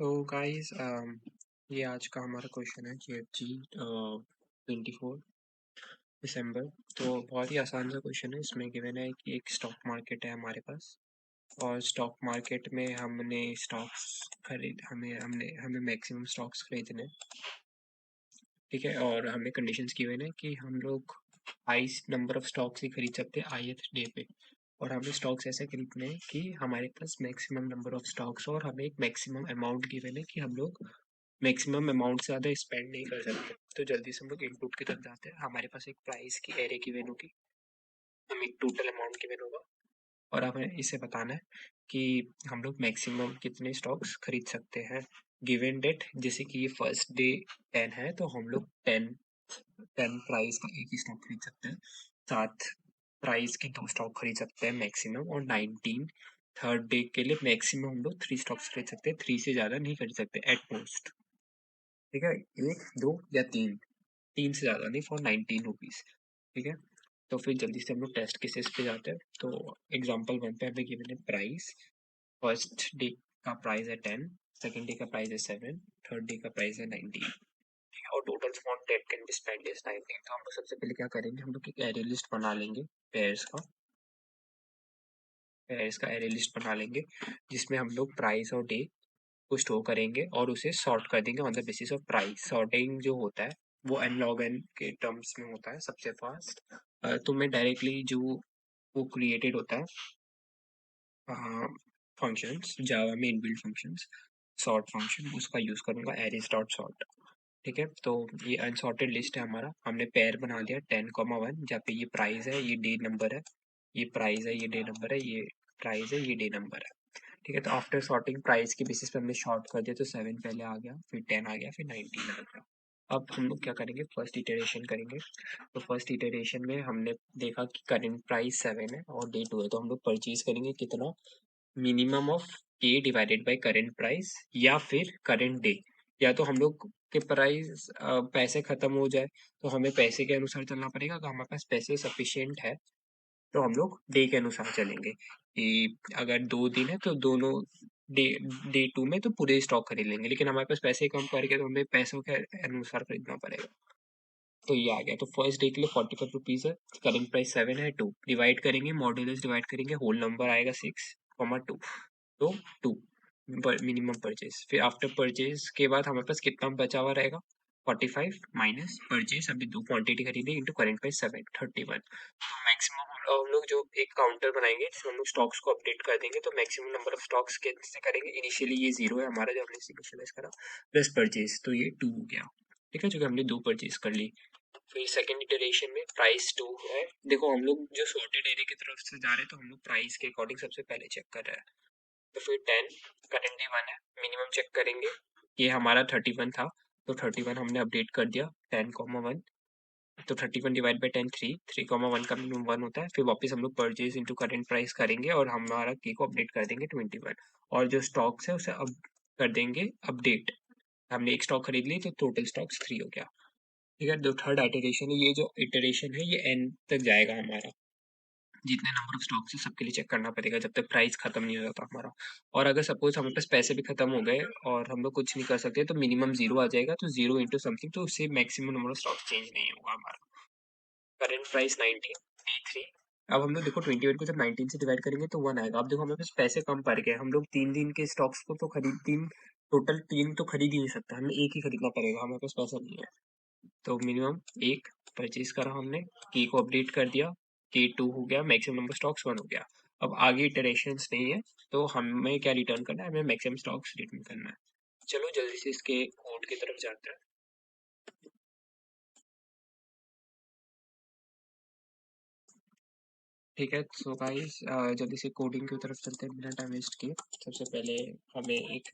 तो गाइस ये आज का हमारा क्वेश्चन है GFG 24 दिसंबर। तो बहुत ही आसान सा क्वेश्चन है। इसमें गिवन है कि एक स्टॉक मार्केट है हमारे पास, और स्टॉक मार्केट में हमने स्टॉक्स खरीद हमें हमने हमें मैक्सिमम स्टॉक्स खरीदने हैं, ठीक है। और हमें कंडीशंस गिवन है कि हम लोग हाईएस्ट नंबर ऑफ स्टॉक्स ही खरीद सकते हैं हाईएस्ट डे पे, और हमें स्टॉक्स ऐसे खरीदने हैं कि हमारे पास मैक्सिमम नंबर ऑफ स्टॉक्स हो और हमें एक मैक्सिमम अमाउंट गिवन है कि हम लोग मैक्सिमम अमाउंट से ज़्यादा स्पेंड नहीं कर सकते। तो जल्दी से हम लोग इनपुट की तरफ जाते हैं। हमारे पास एक प्राइस की एरे गिवन होगी, हमें एक टोटल अमाउंट गिवन होगा, और हमें इसे बताना है कि हम लोग मैक्सिमम कितने स्टॉक्स खरीद सकते हैं गिवन डेट। जैसे कि ये फर्स्ट डे 10 है, तो हम लोग 10 प्राइस का एक ही स्टॉक खरीद सकते हैं। 7 प्राइस के 2 स्टॉक खरीद सकते हैं मैक्सिमम, और 19 थर्ड डे के लिए मैक्सिमम हम लोग 3 स्टॉक्स खरीद सकते हैं। 3 से ज़्यादा नहीं खरीद सकते एट मोस्ट, ठीक है। 1, 2 या 3, 3 से ज़्यादा नहीं, फॉर 19 रुपीज़, ठीक है। तो फिर जल्दी से हम लोग टेस्ट केसेस पे जाते हैं। तो एग्जांपल 1 पे हमें गिवन है प्राइस। फर्स्ट डे का प्राइस है 10, सेकंड डे का प्राइस है 7, थर्ड डे का प्राइस है 19, और total amount date can be spend is 19। तो हम लोग सबसे पहले क्या करेंगे, हम लोग एक एरे लिस्ट बना लेंगे, पेयर्स का एरे लिस्ट बना लेंगे, जिसमें हम लोग प्राइस और डे को स्टोर करेंगे और उसे सॉर्ट कर देंगे on the basis of price. Sorting जो होता है वो n log n के टर्म्स में होता है सबसे फास्ट। तो मैं डायरेक्टली जो वो क्रिएटेड होता है फंक्शंस जावा में, इनबिल्ट फंक्शंस, सॉर्ट फंक्शन, उसका यूज करूंगा एरेज डॉट सॉर्ट, ठीक है। तो ये अनसॉर्टेड लिस्ट है हमारा। हमने पेयर बना लिया 10,1, जहाँ पे ये प्राइस है, ये डे नंबर है, ये प्राइस है, ये डे नंबर है, ये प्राइस है, ये डे नंबर है, ठीक है। तो आफ्टर सॉर्टिंग प्राइस के बेसिस पे हमने शॉर्ट कर दिया, तो 7 पहले आ गया, फिर 10 आ गया, फिर 19 आ गया। अब हम लोग क्या करेंगे, फर्स्ट इटरेशन करेंगे। तो फर्स्ट इटरेशन में हमने देखा कि करेंट प्राइस 7 है और डे 2 है, तो हम लोग परचेज करेंगे कितना, मिनिमम ऑफ के डिवाइडेड बाय करेंट प्राइस, या फिर करेंट डे। या तो हम लोग के प्राइस पैसे खत्म हो जाए तो हमें पैसे के अनुसार चलना पड़ेगा, अगर हमारे पास पैसे सफिशिएंट है तो हम लोग डे के अनुसार चलेंगे कि अगर 2 दिन है तो दोनों डे डे 2 में तो पूरे स्टॉक खरीद लेंगे, लेकिन हमारे पास पैसे कम पड़ गए तो हमें पैसों के अनुसार खरीदना पड़ेगा। तो ये आ गया। तो फर्स्ट डे के लिए 45 रुपीज़ है, करेंट प्राइस 7 है, 2 डिवाइड करेंगे, मॉड्यूलस डिवाइड करेंगे, होल नंबर आएगा 6,2, तो 2 मिनिमम परचेज। फिर आफ्टर परचेज के बाद हमारे पास कितना बचा हुआ रहेगा, 45 माइनस परचेज, अभी 2 क्वांटिटी खरीदी, इंटू करेंट प्राइस 7, 31। तो मैक्सिमम हम लोग जो एक काउंटर बनाएंगे जिसमें हम लोग स्टॉक्स को अपडेट कर देंगे, तो मैक्सिमम नंबर ऑफ स्टॉक्स कैसे करेंगे, इनिशियली ये 0 है हमारा जो हमने इनिशियलाइज करा, प्लस परचेज, तो ये 2 हो गया, ठीक है, जो कि हमने 2 परचेज कर ली। फिर सेकंड इटरेशन में प्राइस 2 है। देखो हम लोग जो सॉर्टेड एरिया की तरफ से जा रहे हैं, तो हम लोग प्राइस के अकॉर्डिंग सबसे पहले चेक कर रहे हैं। तो फिर 10 करेंटली 1 है, मिनिमम चेक करेंगे, ये हमारा 31 था, तो 31 हमने अपडेट कर दिया 10,1, तो 31 डिवाइड बाई 10 3, 3,1 का मिनिमम 1 होता है। फिर वापस हम लोग परचेज इंटू करेंट प्राइस करेंगे और हमारा के को अपडेट कर देंगे 21, और जो स्टॉक्स है उसे अब कर देंगे अपडेट। हमने एक स्टॉक खरीद ली तो टोटल स्टॉक्स 3 हो गया, ठीक है। जो थर्ड इटरेशन है, ये जो इटरेशन है ये n तक जाएगा हमारा, जितने नंबर ऑफ स्टॉक्स है सबके लिए चेक करना पड़ेगा जब तक प्राइस खत्म नहीं हो जाता हमारा। और अगर सपोज हमारे पास पैसे भी खत्म हो गए और हम लोग कुछ नहीं कर सकते, तो मिनिमम 0 आ जाएगा, तो 0 इंटू समथिंग, तो उससे maximum number of stocks change नहीं होगा हमारा। Current price 19, D3। अब हम लोग देखो 21 को जब 19 से डिवाइड करेंगे तो 1 आएगा। अब देखो हमारे पास पैसे कम पड़ गए, हम लोग 3 दिन के स्टॉक्स को तो टोटल 3 तो खरीद ही नहीं सकते, हमें एक ही खरीदना पड़ेगा, हमारे पास पैसा नहीं है। तो मिनिमम एक परचेज करा हमने, की को अपडेट कर दिया, के 2 हो गया, मैक्सिमम नंबर स्टॉक्स 1 हो गया। अब आगे इटरेशंस नहीं है, तो हमें क्या रिटर्न करना है, हमें मैक्सिमम स्टॉक्स रिटर्न करना है। चलो जल्दी से इसके कोड की तरफ जाते हैं। ठीक है, सो गाइस जल्दी से कोडिंग की तरफ चलते हैं बिना टाइम वेस्ट किए। सबसे पहले हमें एक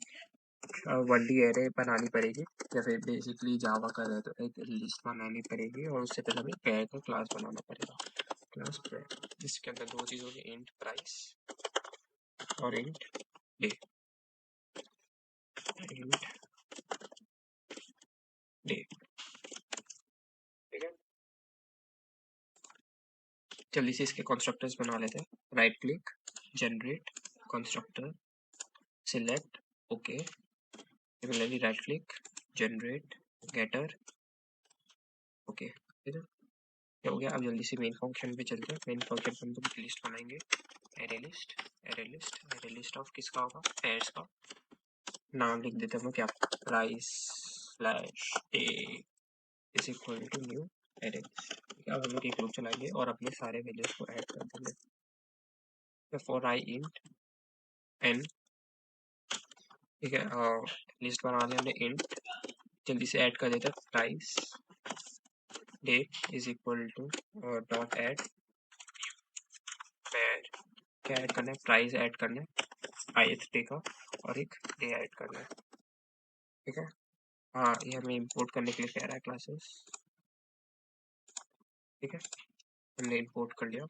1D एरे बनानी पड़ेगी, या फिर बेसिकली जावा का है तो एक लिस्ट बनानी पड़ेगी, और उससे पहले हमें पेयर का क्लास बनाना पड़ेगा, क्लास पेयर, जिसके अंदर 2 चीज़ होगी, इंट प्राइस और इंट डे, इंट डे, ठीक है। जल्दी से इसके कंस्ट्रक्टर्स बना लेते हैं। Right click, generate constructor, select, okay, similarly right click, generate getter, okay. फिर क्या हो गया? अब जल्दी से मेन फंक्शन पे चलते हैं। मेन फंक्शन पे हम लोग लिस्ट बनाएंगे, array list, array list, array list of किसका होगा? पेयर्स का। नाम लिख देते हैं क्या? Price slash a is equal to new array. अब हम लोग एक लूप चलाएंगे और अपने सारे वैल्यूज को ऐड कर देंगे। फॉर आई इंट एन, ठीक है, लिस्ट बना लिया हमने इंट, जल्दी से ऐड कर देते हैं price date is equal to dot add pair. क्या ऐड करना है? प्राइस ऐड करना है, ith डे का, और एक डे ऐड करना है, ठीक है। हाँ, ये हमें इंपोर्ट करने के लिए कह रहा है क्लासेस, ठीक है, हमने इंपोर्ट कर लिया,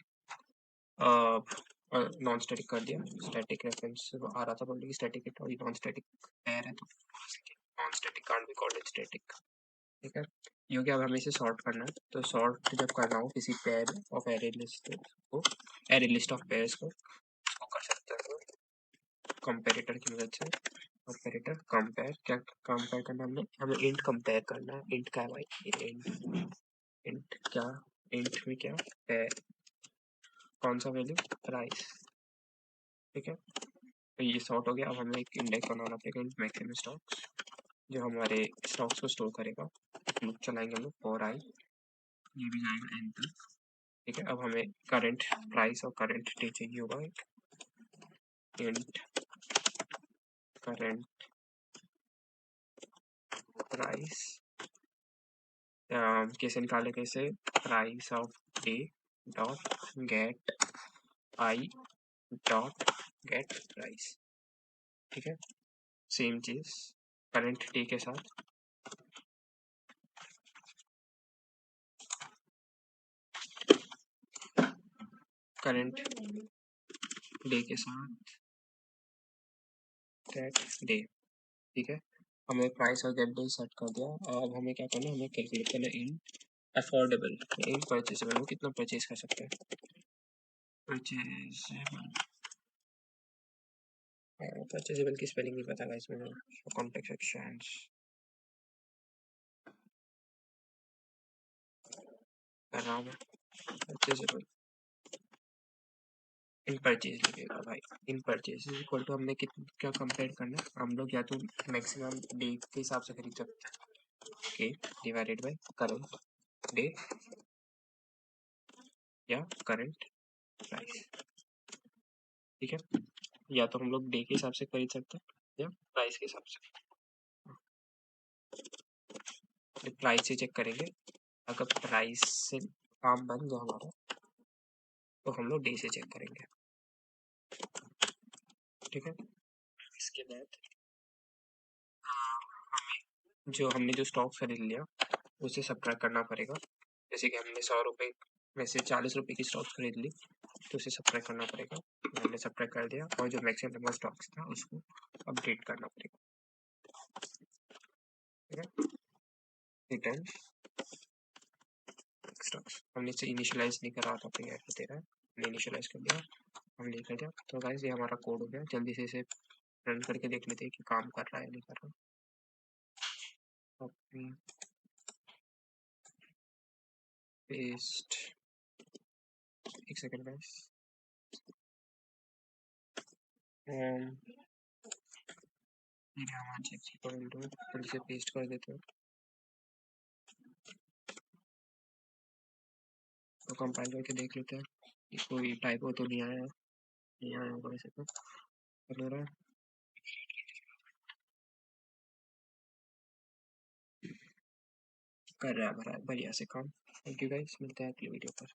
नॉन स्टैटिक कर दिया। स्टैटिक रेफरेंस आ रहा था बोलने की स्टैटिक और नॉन स्टैटिक पेयर है, तो non static can't be called static, ठीक है। ये हो गया। अब हमें इसे सॉर्ट करना है, तो सॉर्ट जब करना हो किसी पेयर ऑफ एरे लिस्ट को, एरे लिस्ट ऑफ पेयर्स को कर सकते हैं तो कंपेरेटर की मदद से। कंपेरेटर कंपेयर, क्या कंपेयर करना है? हमने हमें इंट कंपेयर करना है। इंट क्या है भाई? इंट, इंट क्या? इंट में क्या है? कौन सा वैल्यू? प्राइस, ठीक है। तो ये सॉर्ट हो गया। अब हमें एक इंडेक्स बनाना पड़ेगा, मैक्सिमम स्टॉक्स, जो हमारे स्टॉक्स को स्टोर करेगा। लूप चलाएंगे हम लोग फॉर आई, ये भी जाएगा एन तक, ठीक है। अब हमें करंट प्राइस और करंट डे चाहिए होगा। एक इंट करंट प्राइस, कैसे निकाले? कैसे? Price of day dot gate I dot gate price, ठीक है। सेम चीज करंट डे के साथ, करंट डे के साथ गेट डे, ठीक है। हमने प्राइस और गेट डे सेट कर दिया। अब हमें क्या करना है? हमें कैलकुलेट करना है इन अफोर्डेबल, इन परचेजेबल, वो कितना परचेज कर सकते हैं? परचेजेबल, परचेजेबल की स्पेलिंग नहीं पता गाइस मुझे, कॉन्टेक्स्ट एक्सचेंज कर रहा हूँ मैं। परचेजेबल इन परचेज लगेगा भाई। इन परचेज इक्वल टू हमने क्या कंपेयर करना है? हम लोग या तो मैक्सिमम डे के हिसाब से खरीद सकते हैं, के डिवाइडेड बाय करंट डे या करंट प्राइस, ठीक है। या तो हम लोग डे के हिसाब से खरीद सकते हैं या प्राइस के हिसाब से। प्राइस से चेक करेंगे, अगर प्राइस से काम बन गया हमारा तो हम लोग डे से चेक करेंगे, ठीक है। इसके बाद जो हमने जो स्टॉक खरीद लिया उसे सब्ट्रैक्ट करना पड़ेगा। जैसे कि हमने 100 रुपये में से 40 रुपये की स्टॉक्स खरीद ली, तो उसे सब्ट्रैक्ट करना पड़ेगा। हमने सब्ट्रैक्ट कर दिया और जो मैक्सिमम नंबर स्टॉक्स था उसको अपडेट करना पड़ेगा, ठीक है। रिटर्न स्टॉक्स, हमने इसे इनिशियलाइज नहीं करा था, तो ये दे रहा है, हमने इनिशियलाइज कर दिया, हम लिख दिया। तो गाइस ये हमारा कोड हो गया। जल्दी से इसे रन करके देख लेते हैं कि काम कर रहा है नहीं कर रहा। कॉपी पेस्ट, एक सेकंड गाइस, जल्दी से पेस्ट कर देते हैं। तो कंपाइल करके देख लेते हैं कि कोई टाइपो तो नहीं आया है। नहीं आया होगा वैसे तो, कर रहा है, कर रहा है, बढ़िया से काम। थैंक यू गाइस, मिलते हैं अगली वीडियो पर।